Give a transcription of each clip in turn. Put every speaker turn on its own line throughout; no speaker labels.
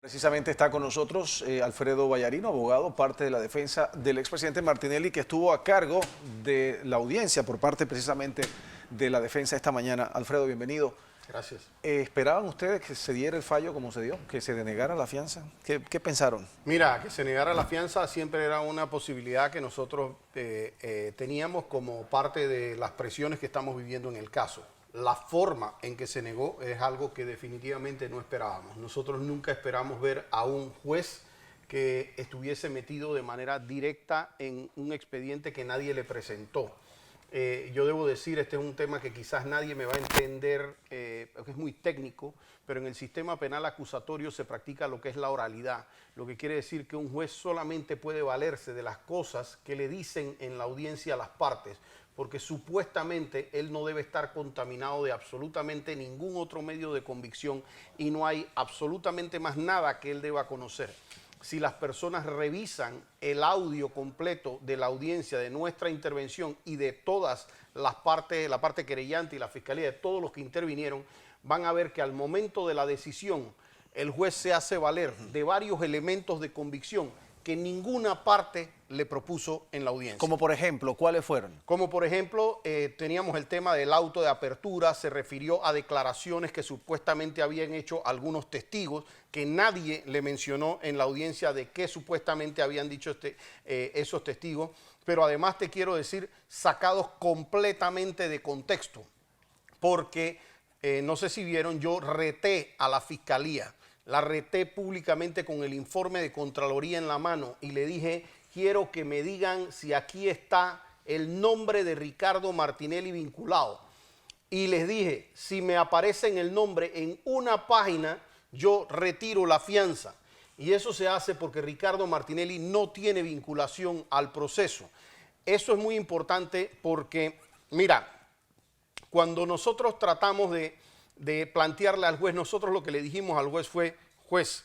Precisamente está con nosotros Alfredo Vallarino, abogado, parte de la defensa del expresidente Martinelli, que estuvo a cargo de la audiencia por parte precisamente de la defensa esta mañana. Alfredo, bienvenido.
Gracias.
¿Esperaban ustedes que se diera el fallo como se dio, que se denegara la fianza? ¿Qué pensaron?
Mira, que se negara la fianza siempre era una posibilidad que nosotros teníamos como parte de las presiones que estamos viviendo en el caso. La forma en que se negó es algo que definitivamente no esperábamos. Nosotros nunca esperamos ver a un juez que estuviese metido de manera directa en un expediente que nadie le presentó. Yo debo decir, este es un tema que quizás nadie me va a entender, porque es muy técnico, pero en el sistema penal acusatorio se practica lo que es la oralidad, lo que quiere decir que un juez solamente puede valerse de las cosas que le dicen en la audiencia a las partes, porque supuestamente él no debe estar contaminado de absolutamente ningún otro medio de convicción y no hay absolutamente más nada que él deba conocer. Si las personas revisan el audio completo de la audiencia, de nuestra intervención y de todas las partes, la parte querellante y la fiscalía, de todos los que intervinieron, van a ver que al momento de la decisión el juez se hace valer de varios elementos de convicción que ninguna parte le propuso en la audiencia.
Como por ejemplo, ¿cuáles fueron?
Como por ejemplo, teníamos el tema del auto de apertura, se refirió a declaraciones que supuestamente habían hecho algunos testigos, que nadie le mencionó en la audiencia de qué supuestamente habían dicho esos testigos, pero además te quiero decir, sacados completamente de contexto, porque no sé si vieron, yo reté a la fiscalía, la reté públicamente con el informe de Contraloría en la mano y le dije: quiero que me digan si aquí está el nombre de Ricardo Martinelli vinculado. Y les dije, si me aparece en el nombre en una página, yo retiro la fianza. Y eso se hace porque Ricardo Martinelli no tiene vinculación al proceso. Eso es muy importante porque, mira, cuando nosotros tratamos de plantearle al juez, nosotros lo que le dijimos al juez fue: juez,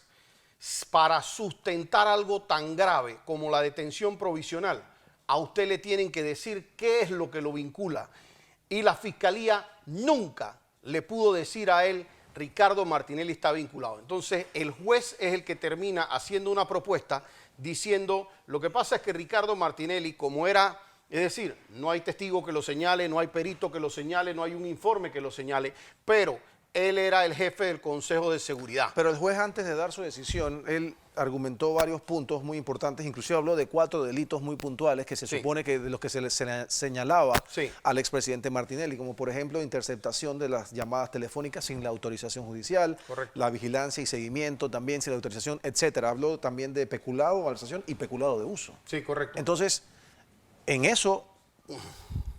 para sustentar algo tan grave como la detención provisional, a usted le tienen que decir qué es lo que lo vincula. Y la fiscalía nunca le pudo decir a él: Ricardo Martinelli está vinculado. Entonces el juez es el que termina haciendo una propuesta diciendo: lo que pasa es que Ricardo Martinelli, como era, es decir, no hay testigo que lo señale, no hay perito que lo señale, no hay un informe que lo señale, pero él era el jefe del Consejo de Seguridad.
Pero el juez, antes de dar su decisión, él argumentó varios puntos muy importantes, inclusive habló de 4 delitos muy puntuales que se supone que de los que se le señalaba al expresidente Martinelli, como por ejemplo interceptación de las llamadas telefónicas sin la autorización judicial, la vigilancia y seguimiento también sin la autorización, etcétera. Habló también de peculado, malversación y peculado de uso.
Sí, correcto.
Entonces, en eso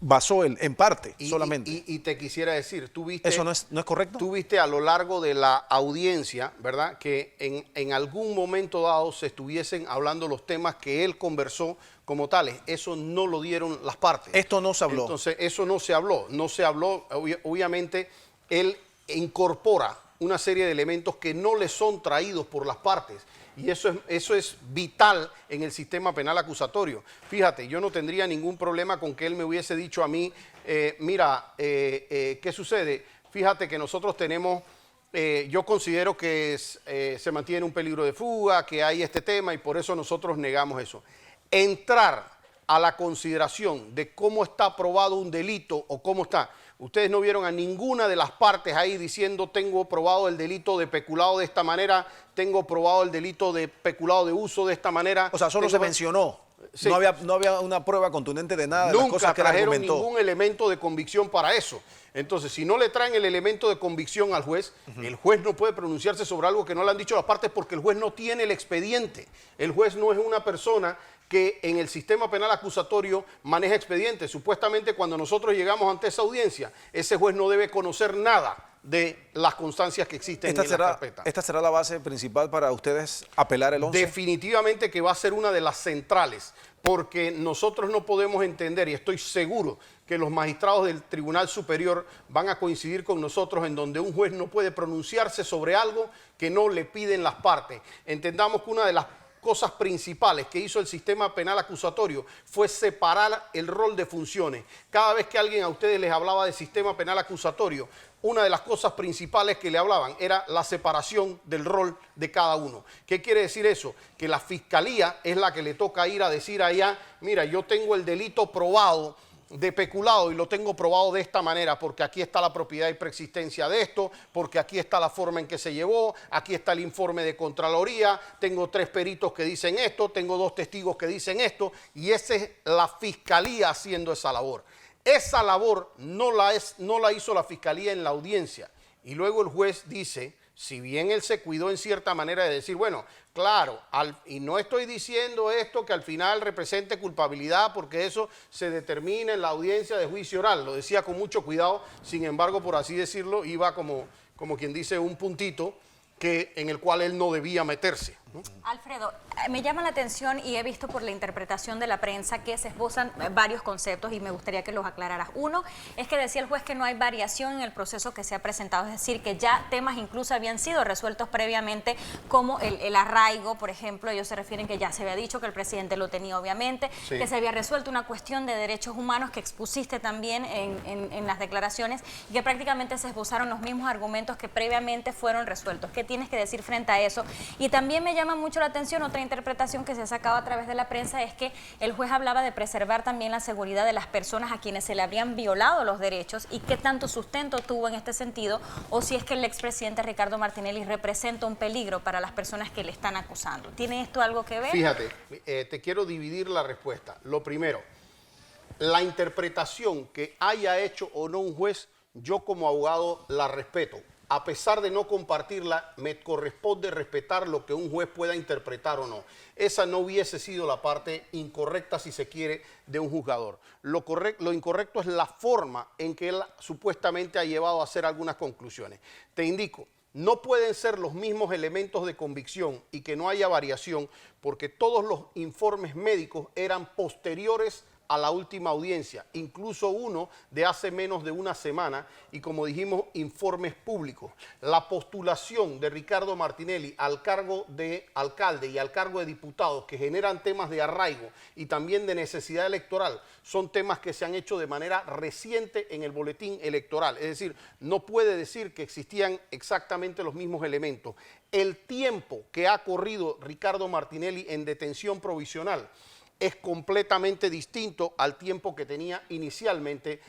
basó él, en parte, solamente.
Y te quisiera decir, tú viste...
¿Eso no es correcto?
Tú viste a lo largo de la audiencia, ¿verdad?, que en algún momento dado se estuviesen hablando los temas que él conversó como tales. Eso no lo dieron las partes.
Esto no se habló.
Entonces, eso no se habló. No se habló. Obviamente, él incorpora una serie de elementos que no le son traídos por las partes. Y eso es vital en el sistema penal acusatorio. Fíjate, yo no tendría ningún problema con que él me hubiese dicho a mí, mira, ¿qué sucede? Fíjate que nosotros tenemos, yo considero que se mantiene un peligro de fuga, que hay este tema y por eso nosotros negamos eso. Entrar a la consideración de cómo está probado un delito o cómo está. Ustedes no vieron a ninguna de las partes ahí diciendo: tengo probado el delito de peculado de esta manera, tengo probado el delito de peculado de uso de esta manera.
O sea, solo se mencionó. Sí. No había una prueba contundente de nada de las cosas que él argumentó.
Nunca trajeron ningún elemento de convicción para eso. Entonces, si no le traen el elemento de convicción al juez, el juez no puede pronunciarse sobre algo que no le han dicho las partes porque el juez no tiene el expediente. El juez no es una persona que en el sistema penal acusatorio maneja expedientes. Supuestamente cuando nosotros llegamos ante esa audiencia, ese juez no debe conocer nada de las constancias que existen en la carpeta.
¿Esta será la base principal para ustedes apelar el 11?
Definitivamente que va a ser una de las centrales, porque nosotros no podemos entender, y estoy seguro que los magistrados del Tribunal Superior van a coincidir con nosotros en donde un juez no puede pronunciarse sobre algo que no le piden las partes. Entendamos que una de las cosas principales que hizo el sistema penal acusatorio fue separar el rol de funciones. Cada vez que alguien a ustedes les hablaba de sistema penal acusatorio, una de las cosas principales que le hablaban era la separación del rol de cada uno. ¿Qué quiere decir eso? Que la fiscalía es la que le toca ir a decir allá, mira, yo tengo el delito probado de peculado y lo tengo probado de esta manera porque aquí está la propiedad y preexistencia de esto, porque aquí está la forma en que se llevó, aquí está el informe de Contraloría, tengo 3 peritos que dicen esto, tengo 2 testigos que dicen esto, y esa es la fiscalía haciendo esa labor. Esa labor no la hizo la fiscalía en la audiencia, y luego el juez dice, si bien él se cuidó en cierta manera de decir, bueno, claro, y no estoy diciendo esto que al final represente culpabilidad porque eso se determina en la audiencia de juicio oral, lo decía con mucho cuidado, sin embargo, por así decirlo, iba como quien dice un puntito en el cual él no debía meterse, ¿no?
Alfredo, me llama la atención y he visto por la interpretación de la prensa que se esbozan varios conceptos y me gustaría que los aclararas. Uno es que decía el juez que no hay variación en el proceso que se ha presentado, es decir, que ya temas incluso habían sido resueltos previamente, como el arraigo, por ejemplo. Ellos se refieren que ya se había dicho que el presidente lo tenía obviamente, sí, que se había resuelto una cuestión de derechos humanos que expusiste también en las declaraciones y que prácticamente se esbozaron los mismos argumentos que previamente fueron resueltos. ¿Qué tienes que decir frente a eso? Y también me llama mucho la atención, otra interpretación que se ha sacado a través de la prensa es que el juez hablaba de preservar también la seguridad de las personas a quienes se le habrían violado los derechos y qué tanto sustento tuvo en este sentido, o si es que el expresidente Ricardo Martinelli representa un peligro para las personas que le están acusando. ¿Tiene esto algo que ver?
Fíjate, te quiero dividir la respuesta. Lo primero, la interpretación que haya hecho o no un juez, yo como abogado la respeto. A pesar de no compartirla, me corresponde respetar lo que un juez pueda interpretar o no. Esa no hubiese sido la parte incorrecta, si se quiere, de un juzgador. Lo incorrecto es la forma en que él supuestamente ha llevado a hacer algunas conclusiones. Te indico, no pueden ser los mismos elementos de convicción y que no haya variación, porque todos los informes médicos eran posteriores a la última audiencia, incluso uno de hace menos de una semana, y como dijimos, informes públicos. La postulación de Ricardo Martinelli al cargo de alcalde y al cargo de diputado, que generan temas de arraigo y también de necesidad electoral, son temas que se han hecho de manera reciente en el boletín electoral. Es decir, no puede decir que existían exactamente los mismos elementos. El tiempo que ha corrido Ricardo Martinelli en detención provisional es completamente distinto al tiempo que tenía inicialmente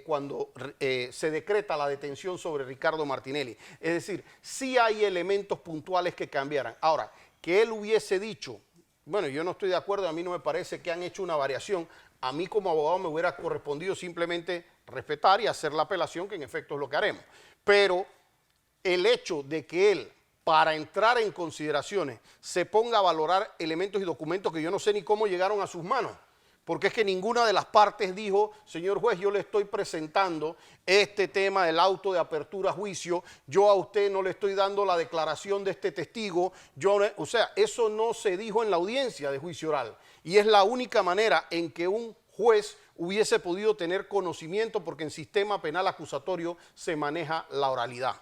cuando se decreta la detención sobre Ricardo Martinelli. Es decir, sí hay elementos puntuales que cambiaran. Ahora, que él hubiese dicho, bueno, yo no estoy de acuerdo, a mí no me parece que han hecho una variación. A mí como abogado me hubiera correspondido simplemente respetar y hacer la apelación, que en efecto es lo que haremos. Pero el hecho de que él, para entrar en consideraciones, se ponga a valorar elementos y documentos que yo no sé ni cómo llegaron a sus manos, porque es que ninguna de las partes dijo, señor juez, yo le estoy presentando este tema del auto de apertura a juicio, yo a usted no le estoy dando la declaración de este testigo, o sea, eso no se dijo en la audiencia de juicio oral, y es la única manera en que un juez hubiese podido tener conocimiento, porque en sistema penal acusatorio se maneja la oralidad.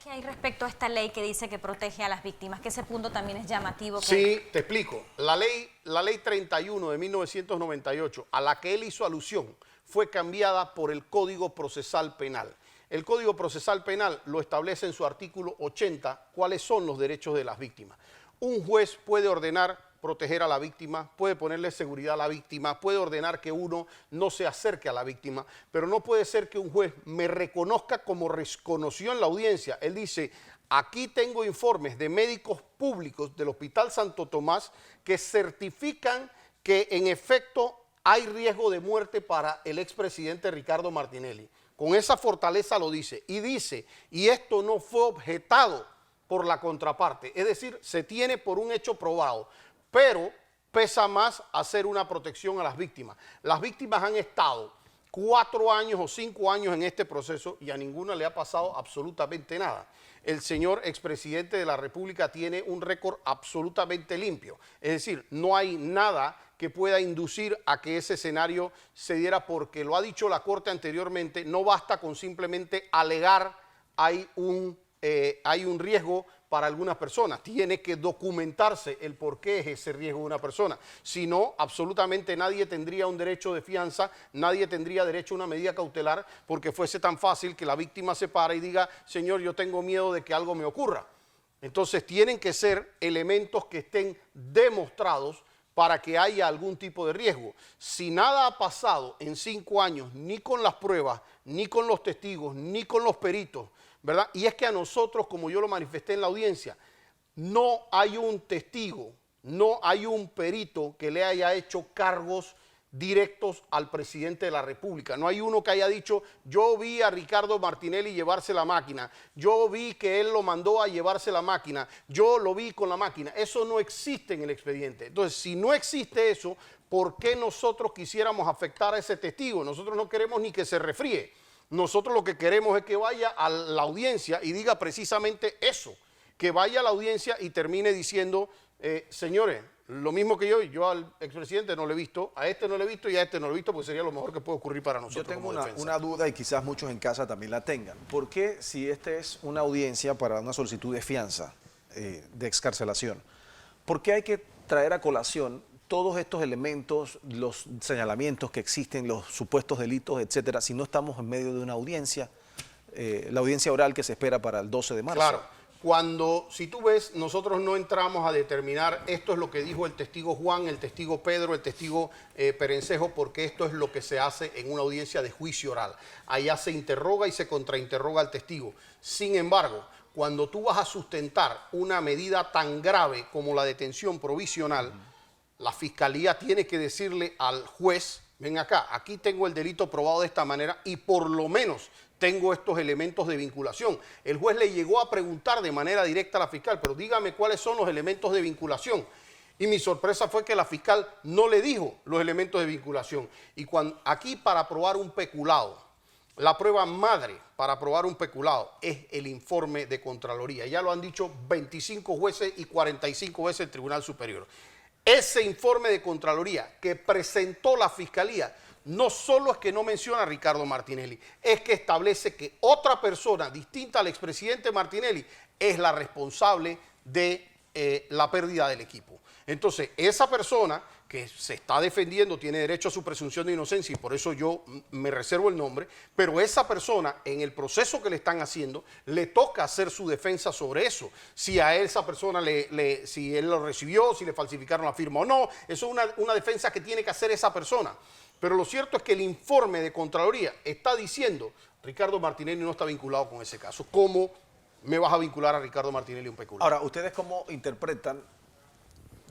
¿Qué hay respecto a esta ley que dice que protege a las víctimas? Que ese punto también es llamativo.
Sí, te explico. La ley 31 de 1998, a la que él hizo alusión, fue cambiada por el Código Procesal Penal. El Código Procesal Penal lo establece en su artículo 80, cuáles son los derechos de las víctimas. Un juez puede ordenar proteger a la víctima, puede ponerle seguridad a la víctima, puede ordenar que uno no se acerque a la víctima, pero no puede ser que un juez me reconozca como reconoció en la audiencia. Él dice, aquí tengo informes de médicos públicos del Hospital Santo Tomás que certifican que en efecto hay riesgo de muerte para el expresidente Ricardo Martinelli. Con esa fortaleza lo dice, y esto no fue objetado por la contraparte, es decir, se tiene por un hecho probado. Pero pesa más hacer una protección a las víctimas. Las víctimas han estado 4 años o 5 años en este proceso y a ninguna le ha pasado absolutamente nada. El señor expresidente de la República tiene un récord absolutamente limpio. Es decir, no hay nada que pueda inducir a que ese escenario se diera, porque lo ha dicho la Corte anteriormente, no basta con simplemente alegar hay un riesgo para algunas personas. Tiene que documentarse el por qué es ese riesgo de una persona. Si no, absolutamente nadie tendría un derecho de fianza, nadie tendría derecho a una medida cautelar, porque fuese tan fácil que la víctima se para y diga, señor, yo tengo miedo de que algo me ocurra. Entonces tienen que ser elementos que estén demostrados para que haya algún tipo de riesgo. Si nada ha pasado en 5 años, ni con las pruebas, ni con los testigos, ni con los peritos, ¿verdad? Y es que a nosotros, como yo lo manifesté en la audiencia, no hay un testigo, no hay un perito que le haya hecho cargos directos al presidente de la República. No hay uno que haya dicho, yo vi a Ricardo Martinelli llevarse la máquina, yo vi que él lo mandó a llevarse la máquina, yo lo vi con la máquina. Eso no existe en el expediente. Entonces, si no existe eso, ¿por qué nosotros quisiéramos afectar a ese testigo? Nosotros no queremos ni que se refríe. Nosotros lo que queremos es que vaya a la audiencia y diga precisamente eso, que vaya a la audiencia y termine diciendo, señores, lo mismo que yo al expresidente no lo he visto, a este no lo he visto y a este no lo he visto, porque sería lo mejor que puede ocurrir para nosotros.
Yo tengo una duda y quizás muchos en casa también la tengan. ¿Por qué, si esta es una audiencia para una solicitud de fianza, de excarcelación, por qué hay que traer a colación todos estos elementos, los señalamientos que existen, los supuestos delitos, etcétera, si no estamos en medio de una audiencia, la audiencia oral que se espera para el 12 de marzo?
Claro. Si tú ves, nosotros no entramos a determinar esto es lo que dijo el testigo Juan, el testigo Pedro, el testigo Perencejo, porque esto es lo que se hace en una audiencia de juicio oral. Allá se interroga y se contrainterroga al testigo. Sin embargo, cuando tú vas a sustentar una medida tan grave como la detención provisional, la fiscalía tiene que decirle al juez, ven acá, aquí tengo el delito probado de esta manera y por lo menos tengo estos elementos de vinculación. El juez le llegó a preguntar de manera directa a la fiscal, pero dígame cuáles son los elementos de vinculación. Y mi sorpresa fue que la fiscal no le dijo los elementos de vinculación. Y aquí para probar un peculado, la prueba madre para probar un peculado es el informe de Contraloría. Ya lo han dicho 25 jueces y 45 veces el Tribunal Superior. Ese informe de Contraloría que presentó la Fiscalía no solo es que no menciona a Ricardo Martinelli, es que establece que otra persona distinta al expresidente Martinelli es la responsable de la pérdida del equipo. Entonces, esa persona que se está defendiendo tiene derecho a su presunción de inocencia y por eso yo me reservo el nombre, pero esa persona en el proceso que le están haciendo le toca hacer su defensa sobre eso. Si a esa persona, si él lo recibió, si le falsificaron la firma o no, eso es una defensa que tiene que hacer esa persona. Pero lo cierto es que el informe de Contraloría está diciendo Ricardo Martinelli no está vinculado con ese caso. ¿Cómo me vas a vincular a Ricardo Martinelli un peculado?
Ahora, ¿ustedes cómo interpretan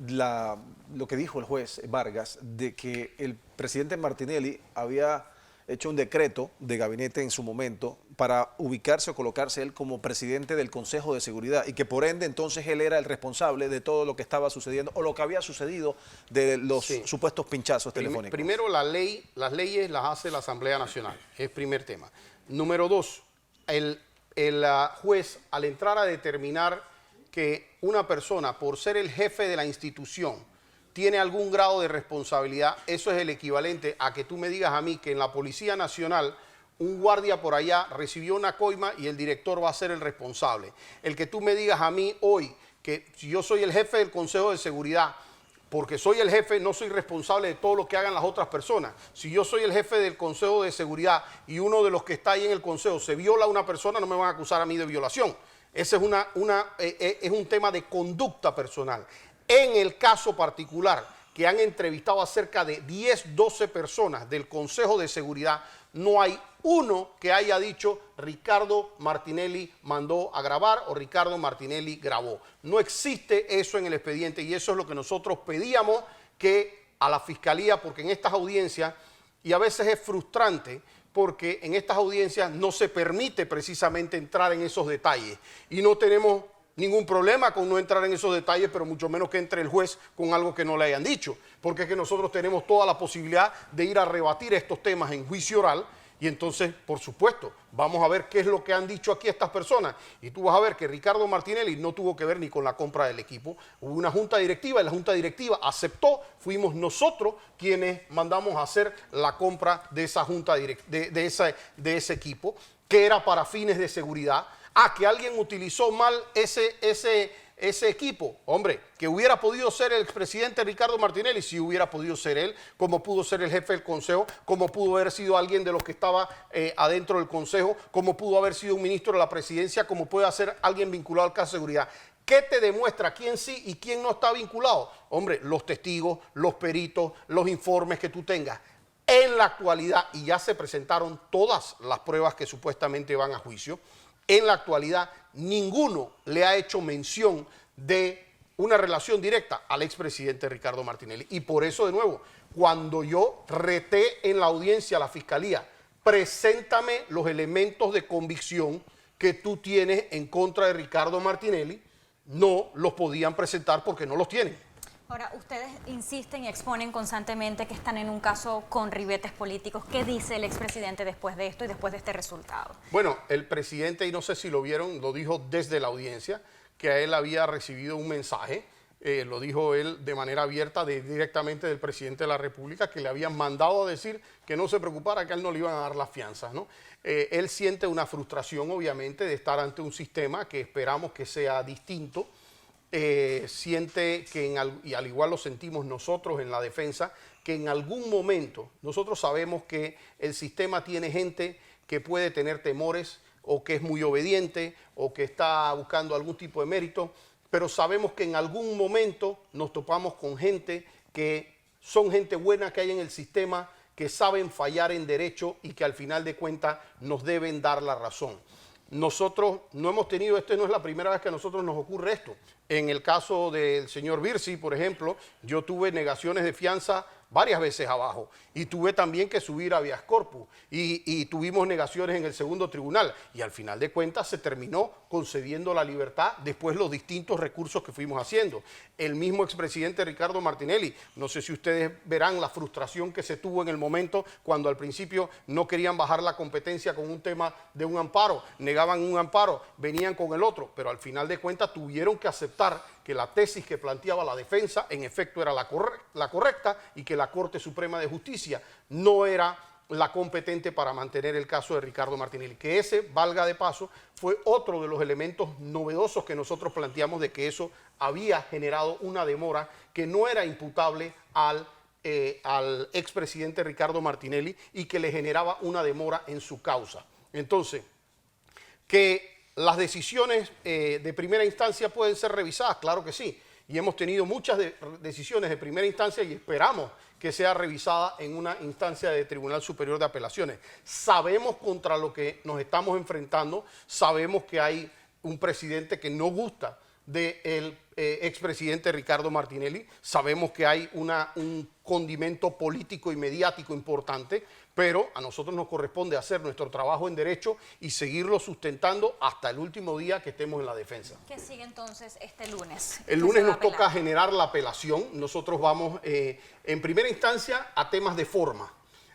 lo que dijo el juez Vargas de que el presidente Martinelli había hecho un decreto de gabinete en su momento para ubicarse o colocarse él como presidente del Consejo de Seguridad y que por ende entonces él era el responsable de todo lo que estaba sucediendo o lo que había sucedido de los supuestos pinchazos telefónicos?
Primero, las leyes las hace la Asamblea Nacional, es primer tema. Número 2, el juez al entrar a determinar que una persona, por ser el jefe de la institución, tiene algún grado de responsabilidad, eso es el equivalente a que tú me digas a mí que en la Policía Nacional un guardia por allá recibió una coima y el director va a ser el responsable. El que tú me digas a mí hoy que si yo soy el jefe del Consejo de Seguridad, porque soy el jefe, no soy responsable de todo lo que hagan las otras personas. Si yo soy el jefe del Consejo de Seguridad y uno de los que está ahí en el Consejo se viola a una persona, no me van a acusar a mí de violación. Ese es un tema de conducta personal. En el caso particular, que han entrevistado a cerca de 10, 12 personas del Consejo de Seguridad, no hay uno que haya dicho Ricardo Martinelli mandó a grabar o Ricardo Martinelli grabó. No existe eso en el expediente y eso es lo que nosotros pedíamos que a la Fiscalía, porque en estas audiencias, y a veces es frustrante, porque en estas audiencias no se permite precisamente entrar en esos detalles y no tenemos ningún problema con no entrar en esos detalles, pero mucho menos que entre el juez con algo que no le hayan dicho, porque es que nosotros tenemos toda la posibilidad de ir a rebatir estos temas en juicio oral y entonces, por supuesto, vamos a ver qué es lo que han dicho aquí estas personas y tú vas a ver que Ricardo Martinelli no tuvo que ver ni con la compra del equipo. Hubo una junta directiva y la junta directiva aceptó, fuimos nosotros quienes mandamos a hacer la compra de esa junta de ese equipo, que era para fines de seguridad. Que alguien utilizó mal ese equipo. Hombre, que hubiera podido ser el expresidente Ricardo Martinelli, si hubiera podido ser él, como pudo ser el jefe del Consejo, como pudo haber sido alguien de los que estaba adentro del Consejo, como pudo haber sido un ministro de la Presidencia, como puede ser alguien vinculado al caso de seguridad. ¿Qué te demuestra quién sí y quién no está vinculado? Hombre, los testigos, los peritos, los informes que tú tengas. En la actualidad, y ya se presentaron todas las pruebas que supuestamente van a juicio, en la actualidad ninguno le ha hecho mención de una relación directa al expresidente Ricardo Martinelli. Y por eso, de nuevo, cuando yo reté en la audiencia a la Fiscalía, preséntame los elementos de convicción que tú tienes en contra de Ricardo Martinelli, no los podían presentar porque no los tienen.
Ahora, ustedes insisten y exponen constantemente que están en un caso con ribetes políticos. ¿Qué dice el expresidente después de esto y después de este resultado?
Bueno, el presidente, y no sé si lo vieron, lo dijo desde la audiencia, que a él había recibido un mensaje, lo dijo él de manera abierta directamente del presidente de la República, que le habían mandado a decir que no se preocupara, que a él no le iban a dar las fianzas, ¿no? Él siente una frustración, obviamente, de estar ante un sistema que esperamos que sea distinto. Siente que, y al igual lo sentimos nosotros en la defensa, que en algún momento nosotros sabemos que el sistema tiene gente que puede tener temores o que es muy obediente o que está buscando algún tipo de mérito, pero sabemos que en algún momento nos topamos con gente que son gente buena que hay en el sistema, que saben fallar en derecho y que al final de cuentas nos deben dar la razón. Nosotros no hemos tenido, no es la primera vez que a nosotros nos ocurre esto. En el caso del señor Birsi, por ejemplo, yo tuve negaciones de fianza varias veces abajo y tuve también que subir a habeas corpus y tuvimos negaciones en el segundo tribunal y al final de cuentas se terminó concediendo la libertad después los distintos recursos que fuimos haciendo. El mismo expresidente Ricardo Martinelli, no sé si ustedes verán la frustración que se tuvo en el momento cuando al principio no querían bajar la competencia con un tema de un amparo, negaban un amparo, venían con el otro, pero al final de cuentas tuvieron que aceptar que la tesis que planteaba la defensa en efecto era la correcta y que la Corte Suprema de Justicia no era la competente para mantener el caso de Ricardo Martinelli. Que ese, valga de paso, fue otro de los elementos novedosos que nosotros planteamos de que eso había generado una demora que no era imputable al expresidente Ricardo Martinelli y que le generaba una demora en su causa. Entonces, que las decisiones de primera instancia pueden ser revisadas, claro que sí. Y hemos tenido muchas decisiones de primera instancia y esperamos que sea revisada en una instancia de Tribunal Superior de Apelaciones. Sabemos contra lo que nos estamos enfrentando, sabemos que hay un presidente que no gusta del expresidente Ricardo Martinelli, sabemos que hay un condimento político y mediático importante, pero a nosotros nos corresponde hacer nuestro trabajo en derecho y seguirlo sustentando hasta el último día que estemos en la defensa.
¿Qué sigue entonces este lunes?
El lunes nos toca generar la apelación. Nosotros vamos en primera instancia a temas de forma.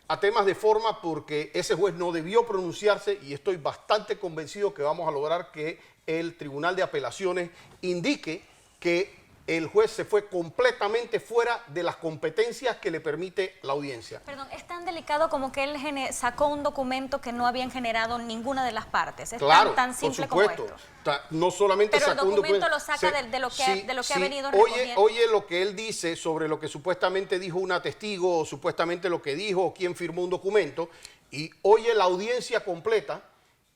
A temas de forma porque ese juez no debió pronunciarse y estoy bastante convencido que vamos a lograr que el Tribunal de Apelaciones indique que el juez se fue completamente fuera de las competencias que le permite la audiencia.
Perdón, es tan delicado como que él sacó un documento que no habían generado ninguna de las partes. Es
claro,
tan simple como esto.
No solamente
pero
sacó un documento.
Pero el documento lo saca de lo que ha venido recogiendo.
Oye lo que él dice sobre lo que supuestamente dijo una testigo, o supuestamente lo que dijo, o quién firmó un documento, y oye la audiencia completa,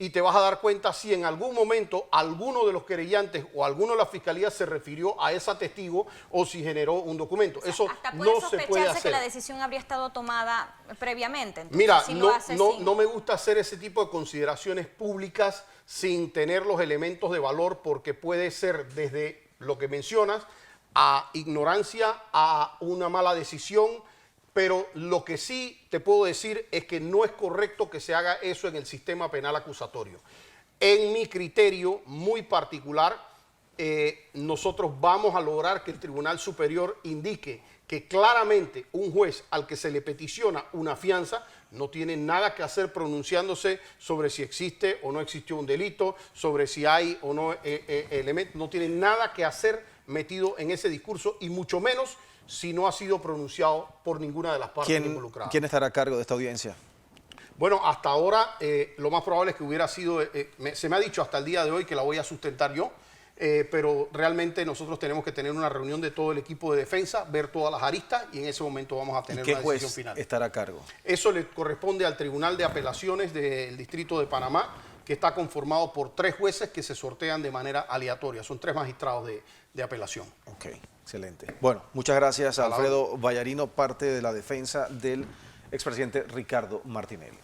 y te vas a dar cuenta si en algún momento alguno de los querellantes o alguno de la fiscalía se refirió a esa testigo o si generó un documento. O sea, eso
hasta
no se puede hacer.
Que la decisión habría estado tomada previamente. Entonces,
mira,
si
no me gusta hacer ese tipo de consideraciones públicas sin tener los elementos de valor porque puede ser desde lo que mencionas a ignorancia, a una mala decisión. Pero lo que sí te puedo decir es que no es correcto que se haga eso en el sistema penal acusatorio. En mi criterio muy particular, nosotros vamos a lograr que el Tribunal Superior indique que claramente un juez al que se le peticiona una fianza no tiene nada que hacer pronunciándose sobre si existe o no existió un delito, sobre si hay o no elementos, no tiene nada que hacer metido en ese discurso y mucho menos si no ha sido pronunciado por ninguna de las partes involucradas.
¿Quién estará a cargo de esta audiencia?
Bueno, hasta ahora lo más probable es que hubiera sido, se me ha dicho hasta el día de hoy que la voy a sustentar yo, pero realmente nosotros tenemos que tener una reunión de todo el equipo de defensa, ver todas las aristas y en ese momento vamos a tener una decisión final.
¿Qué juez estará a cargo?
Eso le corresponde al Tribunal de Apelaciones del Distrito de Panamá, que está conformado por 3 jueces que se sortean de manera aleatoria. Son 3 magistrados de apelación.
Ok, excelente. Bueno, muchas gracias a Alfredo Vallarino, parte de la defensa del expresidente Ricardo Martinelli.